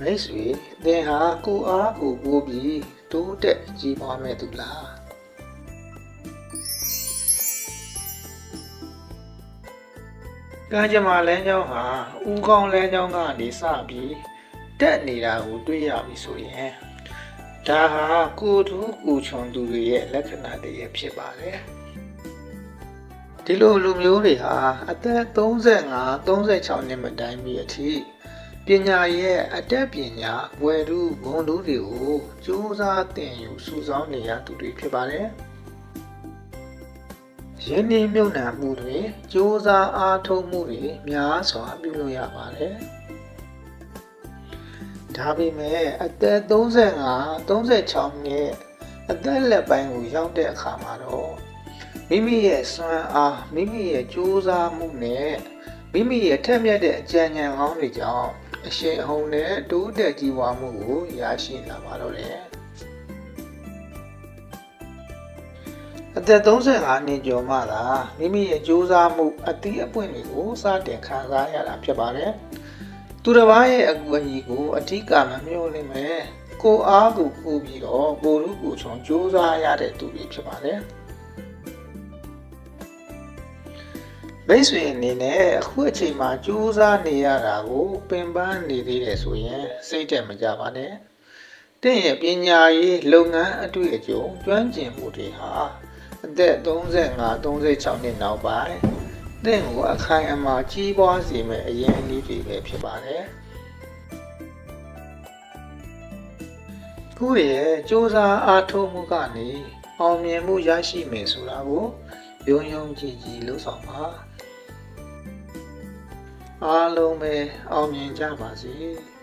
မိတ်ဆွေသင်ဟာကိုအားကိုပိုးပြီးတိုးတက်ကြီးပွားမဲ့သူလားကံကြမ္မာလမ်းကြောင်းဟာဦးခေါင်းလမ်းကြောင်းကနေစပြီးတက်နေတာကိုတွေ့ရပြီဆိုရင်ဒါဟာကိုထူးကိုချွန်သူတွေရဲ့လက္ခဏာတွေဖြစ်ပါတယ်ဒီလိုလူမျိုးတွေဟာအသက်35 36နှစ်မတိုင်မီအထိပညာရဲ့အတတ်ပညာဝယ်လူဂုဏ်လူတွေကိုစူးစမ်းသင်ယူစုဆောင်းနေရသူတွေဖြစ်ပါတယ်။ယင်းဒီမြုပ်နှံမှုတွေစူးစမ်းအားထုတ်မှုတွေများစွာပြုလုပ်ရပါတယ်။ဒါပေမဲ့အသက်35 36နှစ်အသက်လက်ပိုင်းကိုရောက်တဲ့အခါမှာတော့မိမိရဲ့စွမ်းအားမိမိရဲ့စူးစမ်းမှုနဲ့မိမိရဲ့ထက်မြက်တဲ့အကြံဉာဏ်ကောင်းတွေကြောင့်အရှိန်အဟုန်နဲ့တိုးတက်ကြီးပွားမှုကိုရရှိလာပါတော့တယ်အသက်35နှစ်ကျော်မှသာမိမိရဲ့ကြိုးစားမှုအသီးအပွင့်တွေကိုစတင်ခံစားရတာဖြစ်ပါတယ်သူတစ်ပါးရဲ့အကူအညီကိုအထီးကမမျှော်လင့်မဲ့ကိုအားကိုပို့ပြီးတော့ကိုလူကိုချွန်ကြိုးစားရတဲ့သူတွေဖြစ်ပါတယ်မိတ်ဆွေအနေနဲ့အခုအချိန်မှာကြိုးစားနေရတာကိုပင်ပန်းနေသေးတယ်ဆိုရင်စိတ်တက်မကြပါနဲ့။တင့်ရဲ့ပညာရေးလုပ်ငန်းအတွေ့အကြုံကျွမ်းကျင်မှုတွေဟာအသက်35 36နှစ်နောက်ပိုင်းတင့်ကိုအခိုင်အမာကြီးပွားစေမယ့်အရင်အနည်းတွေပဲဖြစ်ပါတယ်။ကိုယ့်ရဲ့ကြိုးစားအားထုတ်မှုကနေအောင်မြင်မှုရရှိမယ်ဆိုတာကိုယုံယုံကြည်ကြည်လုပ်ဆောင်ပါအားလုံးပဲအောင်မြင်ကြပါစေ။